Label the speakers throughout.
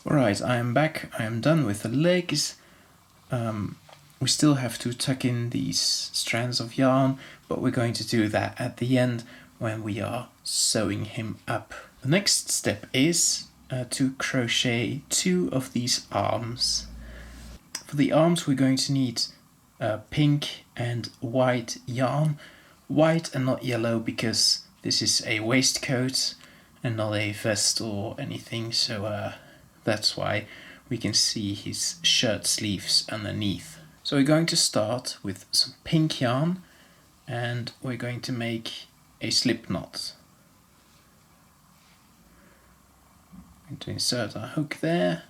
Speaker 1: Alright, I am back. I am done with the legs. We still have to tuck in these strands of yarn, but we're going to do that at the end when we are sewing him up. The next step is to crochet 2 of these arms. For the arms we're going to need pink and white yarn. White and not yellow because this is a waistcoat and not a vest or anything, so that's why we can see his shirt sleeves underneath. So we're going to start with some pink yarn and we're going to make a slip knot. I'm going to insert our hook there,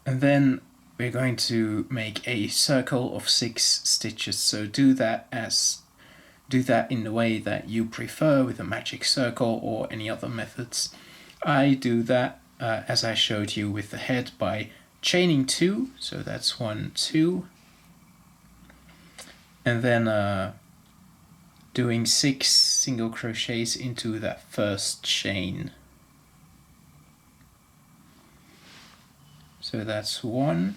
Speaker 1: and then we're going to make a circle of 6 stitches. So do that in the way that you prefer, with a magic circle or any other methods. I do that as I showed you with the head by chaining 2, so that's 1, 2, and then doing 6 single crochets into that first chain. So that's 1,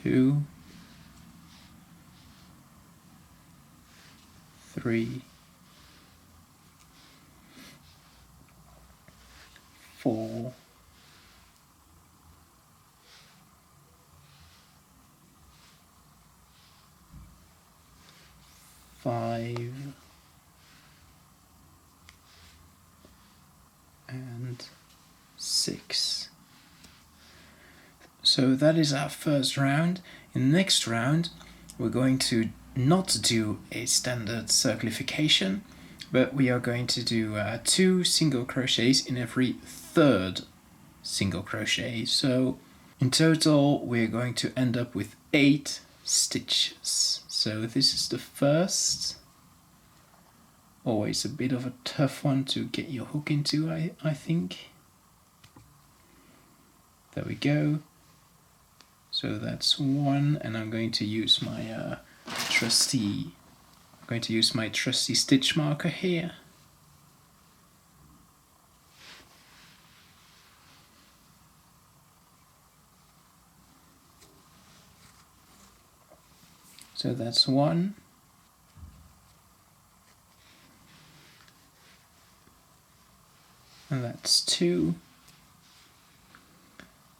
Speaker 1: 2, 3, 4, 5, and 6. So that is our first round. In the next round we're going to not do a standard circlification, but we are going to do 2 single crochets in every third single crochet. So in total we're going to end up with 8 stitches. So this is the first. Always a bit of a tough one to get your hook into, I think. There we go. So that's 1, and I'm going to use my trusty stitch marker here. So that's 1. And that's 2.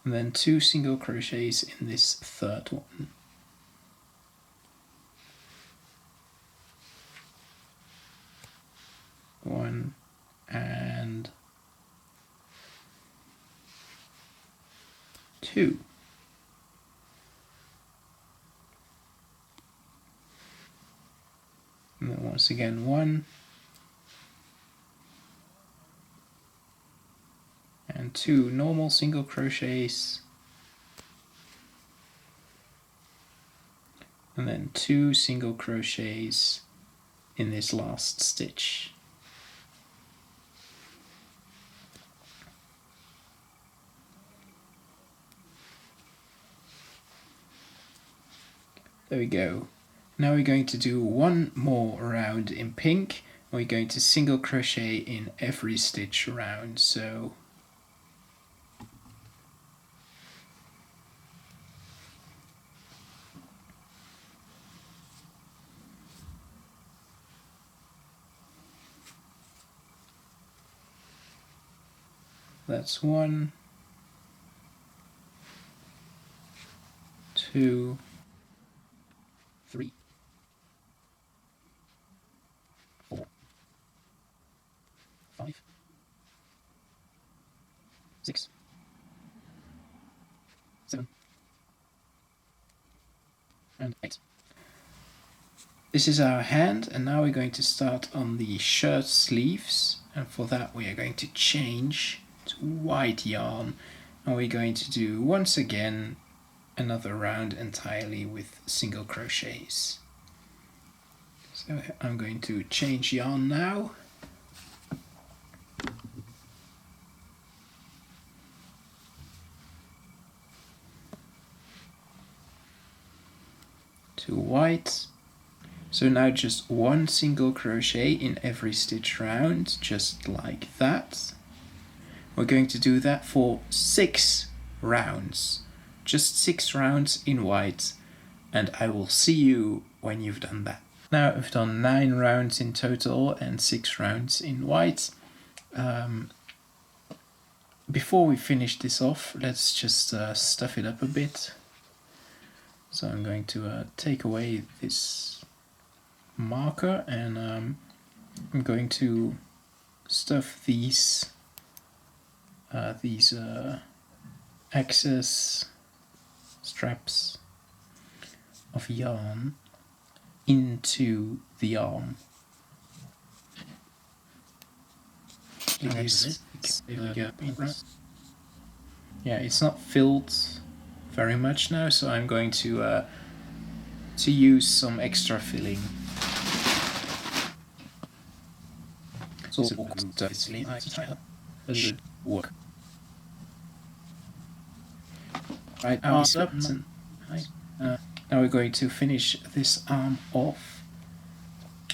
Speaker 1: And then 2 single crochets in this third one. One and 2. And then once again 1 and 2 normal single crochets, and then 2 single crochets in this last stitch. There we go. Now we're going to do 1 more round in pink. We're going to single crochet in every stitch around. So that's 1, 2, 3, 4, 5, 6, 7, and 8. This is our hand, and now we're going to start on the shirt sleeves, and for that we are going to change to white yarn, and we're going to do once again another round entirely with single crochets. So I'm going to change yarn now. To white, So now just one single crochet in every stitch round, just like that. We're going to do that for 6 rounds, just 6 rounds in white, and I will see you when you've done that. Now I've done 9 rounds in total and 6 rounds in white. Before we finish this off, let's just stuff it up a bit. So I'm going to take away this marker, and I'm going to stuff these excess straps of yarn into the arm. Yeah, it's not filled very much now, so I'm going to use some extra filling. So work. Right, now we're going to finish this arm off.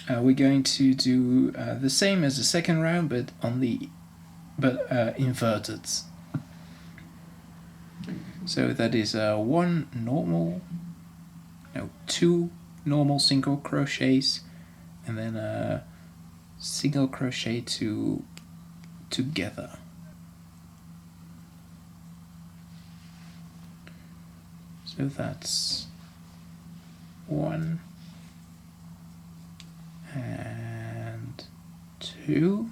Speaker 1: We're going to do the same as the second round, but inverted. So that is 2 normal single crochets, and then a single crochet together. So that's 1 and 2.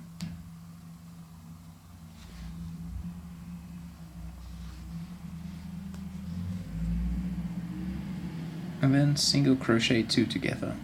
Speaker 1: And then single crochet 2 together.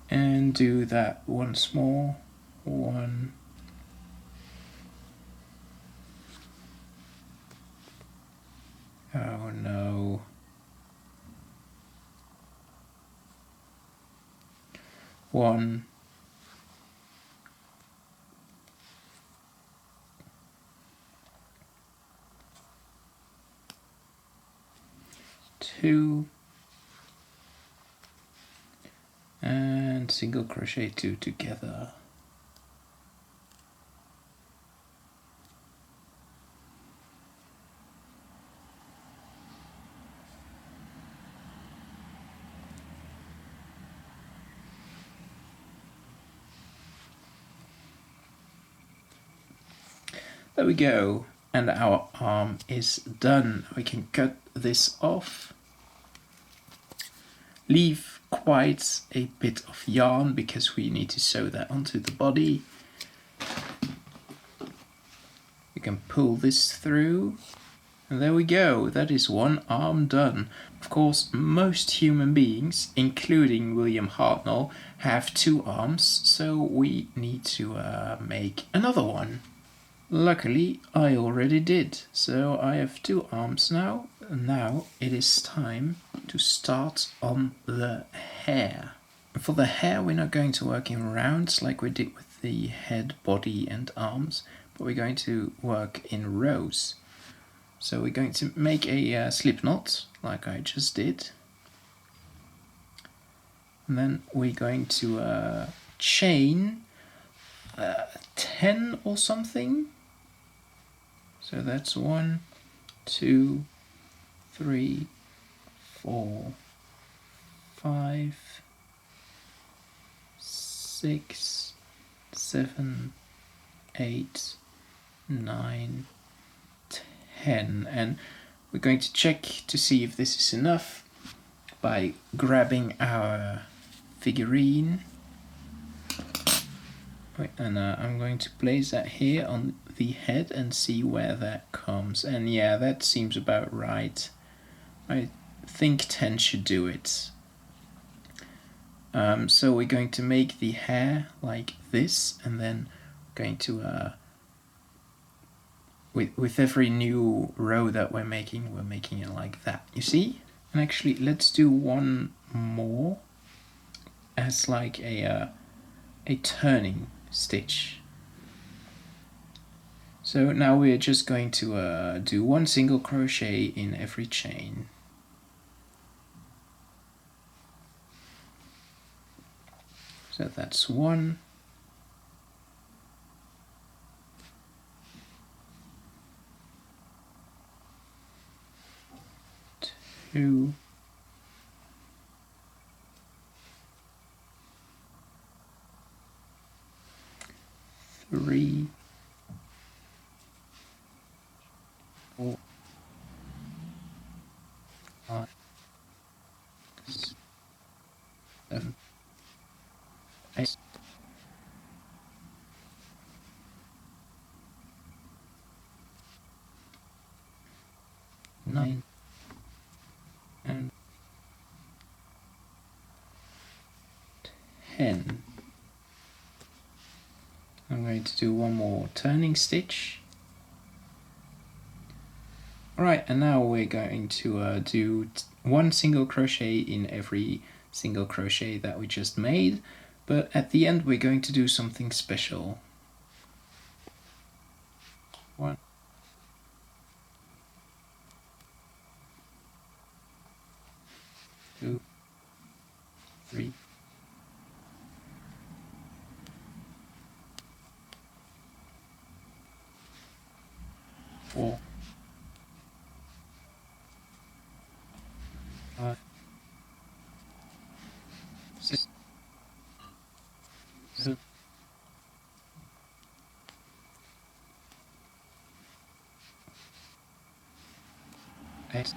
Speaker 1: And do that once more. 1. Oh no. 1. 2. And single crochet 2 together. There we go, and our arm is done. We can cut this off. Leave quite a bit of yarn because we need to sew that onto the body. You can pull this through, and there we go. That is one arm done. Of course, most human beings, including William Hartnell, have 2 arms, so we need to make another one. Luckily, I already did, so I have 2 arms now. Now it is time to start on the hair. For the hair, we're not going to work in rounds like we did with the head, body and arms, but we're going to work in rows. So we're going to make a slip knot, like I just did. And then we're going to chain 10 or something. So that's 1, 2, 3, 4, 5, 6, 7, 8, 9, 10. And we're going to check to see if this is enough by grabbing our figurine. And I'm going to place that here on the head and see where that comes. And yeah, that seems about right. I think 10 should do it. So we're going to make the hair like this, and then going to with every new row that we're making it like that. You see? And actually, let's do one more as like a turning stitch. So now we're just going to do one single crochet in every chain. So that's 1, 2, 3, 4, 5, 6, 7, 8, 9, and 10. I'm going to do one more turning stitch. Alright, and now we're going to do one single crochet in every single crochet that we just made, but at the end we're going to do something special. 1, 2, 3, 4, 5, 6, 7, 8,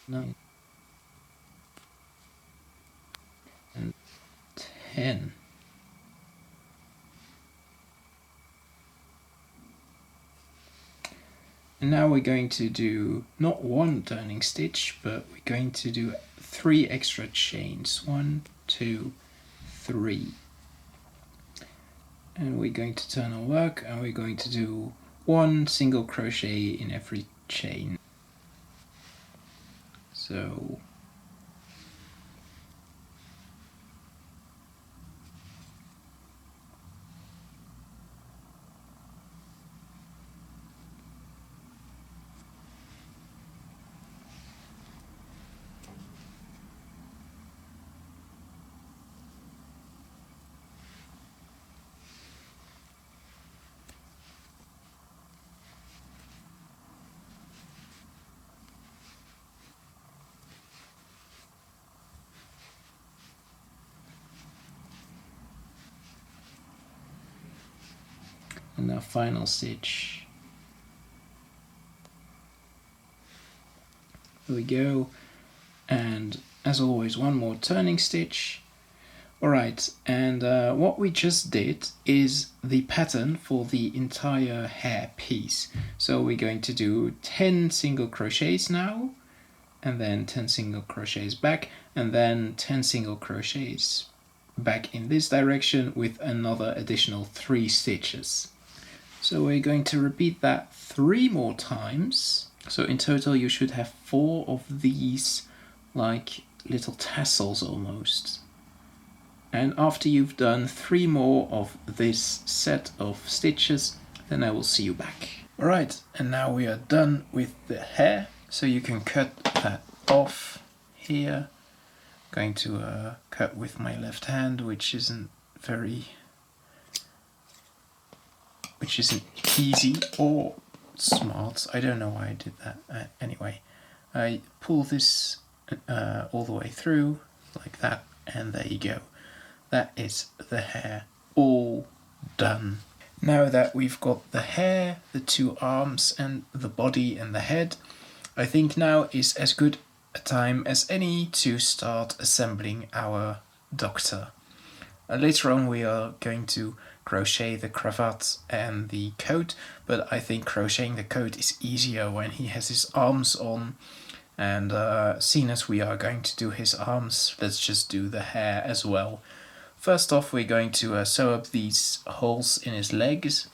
Speaker 1: 9, and 10. And now we're going to do not one turning stitch, but we're going to do 3 extra chains. 1, 2, 3. And we're going to turn our work, and we're going to do one single crochet in every chain. So and our final stitch. There we go, and as always one more turning stitch. Alright, and what we just did is the pattern for the entire hair piece. So we're going to do 10 single crochets now, and then 10 single crochets back, and then 10 single crochets back in this direction with another additional 3 stitches. So we're going to repeat that 3 more times. So in total you should have 4 of these like little tassels almost. And after you've done 3 more of this set of stitches, then I will see you back. Alright, and now we are done with the hair. So you can cut that off here. I'm going to cut with my left hand, which isn't easy or smart. I don't know why I did that. Anyway, I pull this all the way through like that, and there you go. That is the hair all done. Now that we've got the hair, the 2 arms and the body and the head, I think now is as good a time as any to start assembling our doctor. Later on we are going to crochet the cravat and the coat, but I think crocheting the coat is easier when he has his arms on, and seeing as we are going to do his arms, let's just do the hair as well. First off, we're going to sew up these holes in his legs.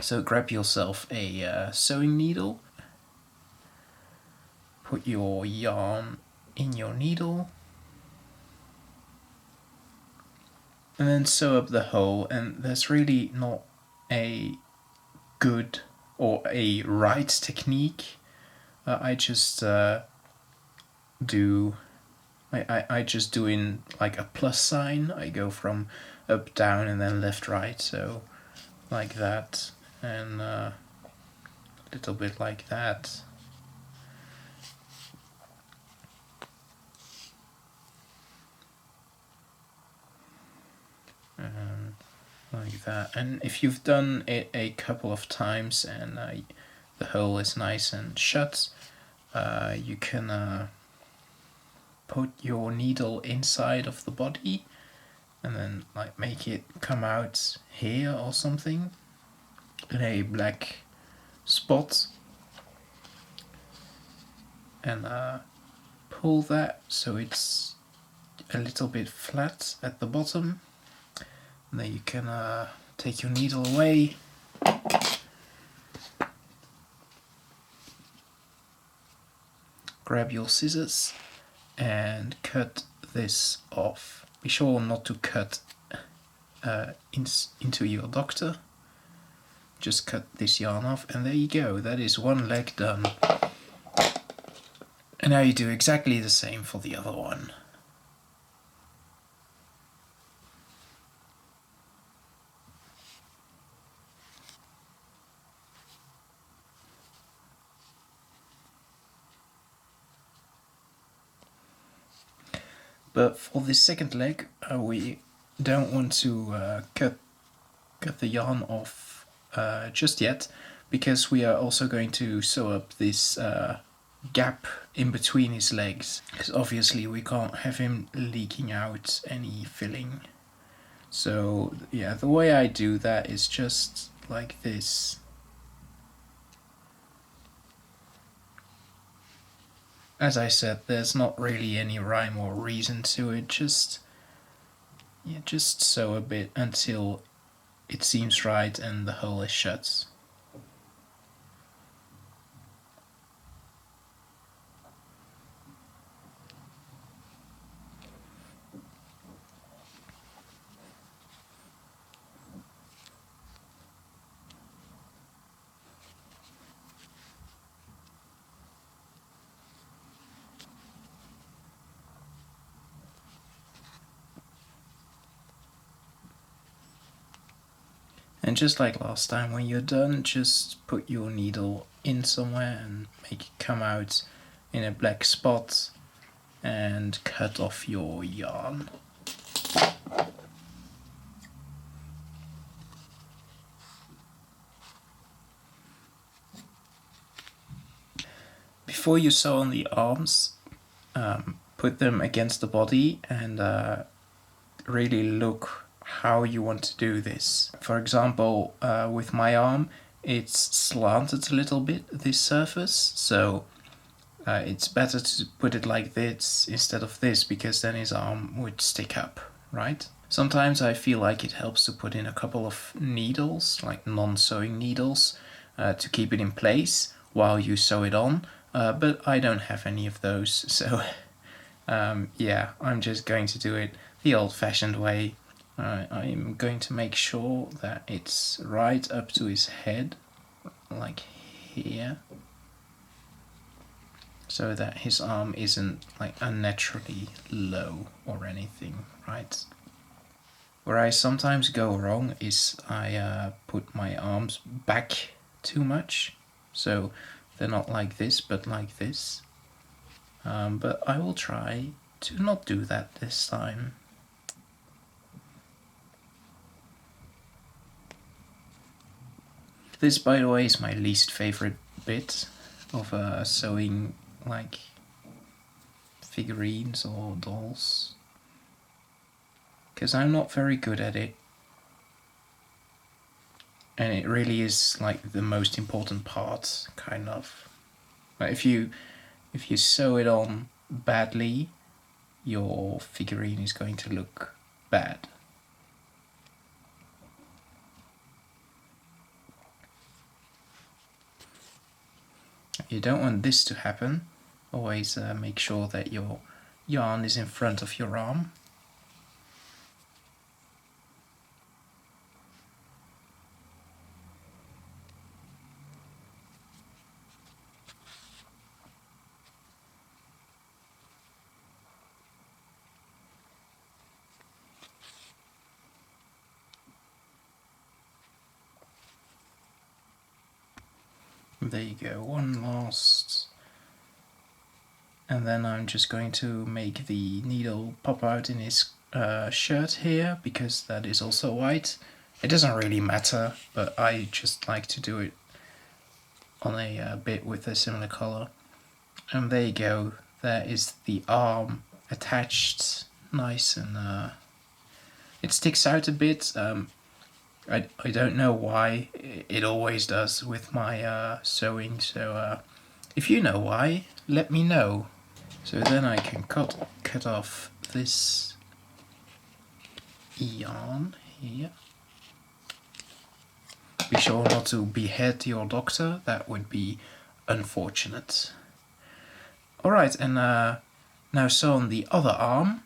Speaker 1: So grab yourself a sewing needle, put your yarn in your needle, and then sew up the hole. And there's really not a good or a right technique. I just do I just do in like a plus sign. I go from up, down, and then left, right, so like that, and a little bit like that. And like that. And if you've done it a couple of times and the hole is nice and shut, you can put your needle inside of the body and then like make it come out here or something in a black spot, and pull that so it's a little bit flat at the bottom. And then you can take your needle away, grab your scissors and cut this off. Be sure not to cut into your doctor. Just cut this yarn off, and there you go. That is one leg done. And now you do exactly the same for the other one. But for this second leg, we don't want to cut the yarn off just yet, because we are also going to sew up this gap in between his legs, because obviously we can't have him leaking out any filling. So yeah, the way I do that is just like this. As I said, there's not really any rhyme or reason to it, just sew a bit until it seems right and the hole is shut. And just like last time, when you're done, just put your needle in somewhere and make it come out in a black spot and cut off your yarn. Before you sew on the arms, put them against the body and really look how you want to do this. For example, with my arm, it's slanted a little bit, this surface, so it's better to put it like this instead of this, because then his arm would stick up, right? Sometimes I feel like it helps to put in a couple of needles, like non-sewing needles, to keep it in place while you sew it on, but I don't have any of those, so yeah, I'm just going to do it the old-fashioned way. I'm going to make sure that it's right up to his head, like here, so that his arm isn't like unnaturally low or anything, right? Where I sometimes go wrong is I put my arms back too much, so they're not like this but like this. But I will try to not do that this time. This, by the way, is my least favorite bit of sewing like figurines or dolls, because I'm not very good at it, and it really is like the most important part, kind of. Like if you sew it on badly, your figurine is going to look bad. you don't want this to happen. Always make sure that your yarn is in front of your arm. There you go, one last. And then I'm just going to make the needle pop out in his shirt here, because that is also white. It doesn't really matter, but I just like to do it on a bit with a similar color. And there you go, there is the arm attached, nice, and it sticks out a bit. I don't know why, it always does with my sewing, so if you know why, let me know. So then I can cut off this yarn here. Be sure not to behead your doctor, that would be unfortunate. Alright, and now sew on the other arm,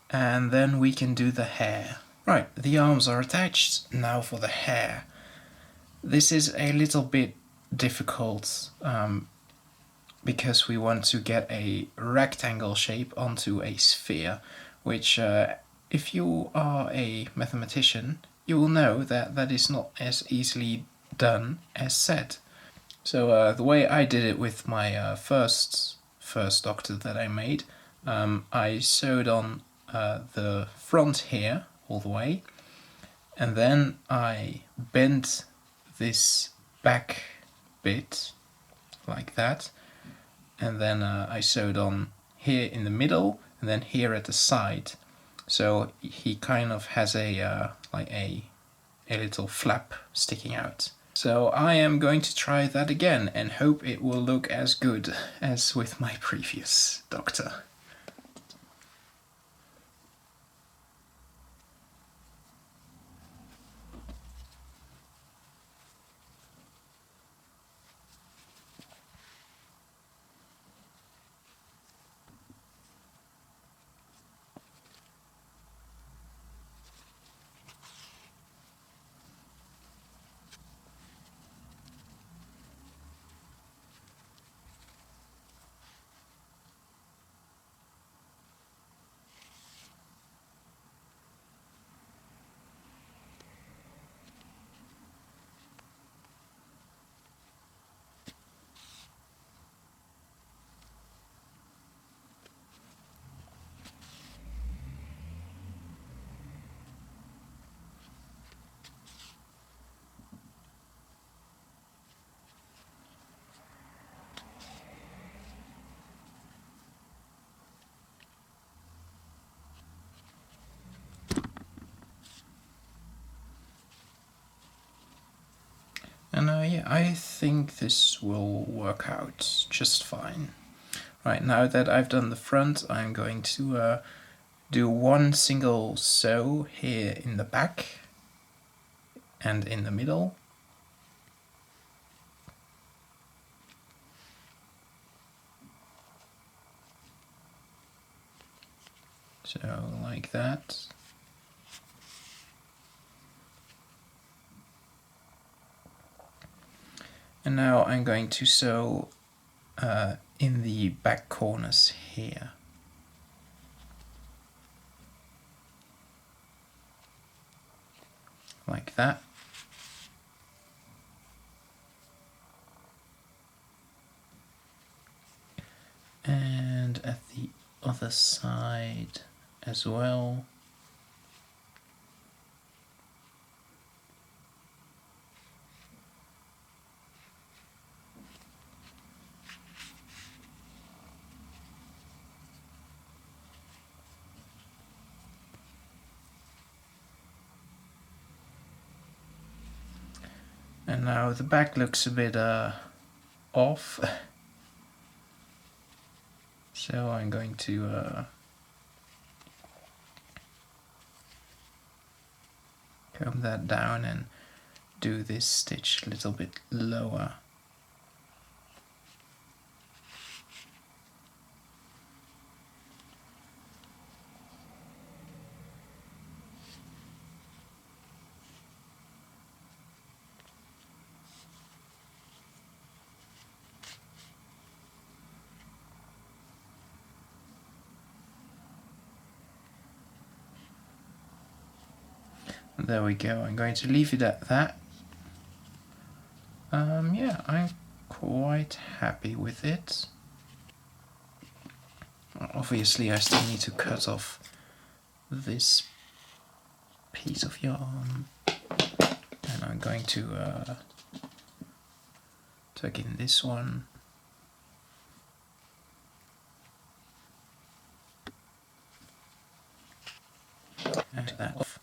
Speaker 1: and then we can do the hair. Right, the arms are attached, now for the hair. This is a little bit difficult, because we want to get a rectangle shape onto a sphere, which if you are a mathematician, you will know that that is not as easily done as said. So the way I did it with my first doctor that I made, I sewed on the front here all the way, and then I bent this back bit like that, and then I sewed on here in the middle and then here at the side, so he kind of has a like a little flap sticking out. So I am going to try that again and hope it will look as good as with my previous doctor. And yeah, I think this will work out just fine. Right, now that I've done the front, I'm going to do one single sew here in the back and in the middle. So like that. And now I'm going to sew in the back corners here. Like that. And at the other side as well. And now the back looks a bit off. So I'm going to comb that down and do this stitch a little bit lower. There we go. I'm going to leave it at that. Yeah, I'm quite happy with it. Obviously, I still need to cut off this piece of yarn, and I'm going to tuck in this one. And that off.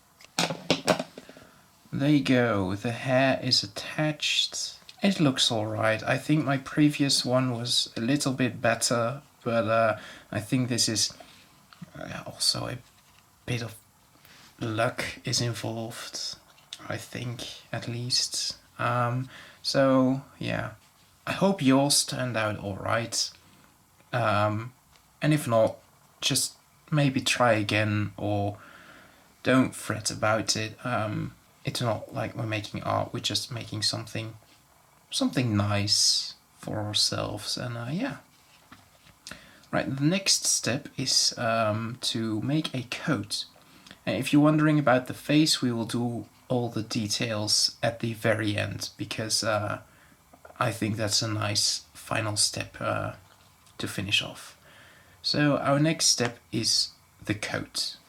Speaker 1: There you go, the hair is attached. It looks alright. I think my previous one was a little bit better, but I think this is also a bit of luck is involved, I think, at least. So yeah, I hope yours turned out alright. And if not, just maybe try again, or don't fret about it. It's not like we're making art, we're just making something nice for ourselves, and yeah. Right, the next step is to make a coat. And if you're wondering about the face, we will do all the details at the very end, because I think that's a nice final step to finish off. So our next step is the coat.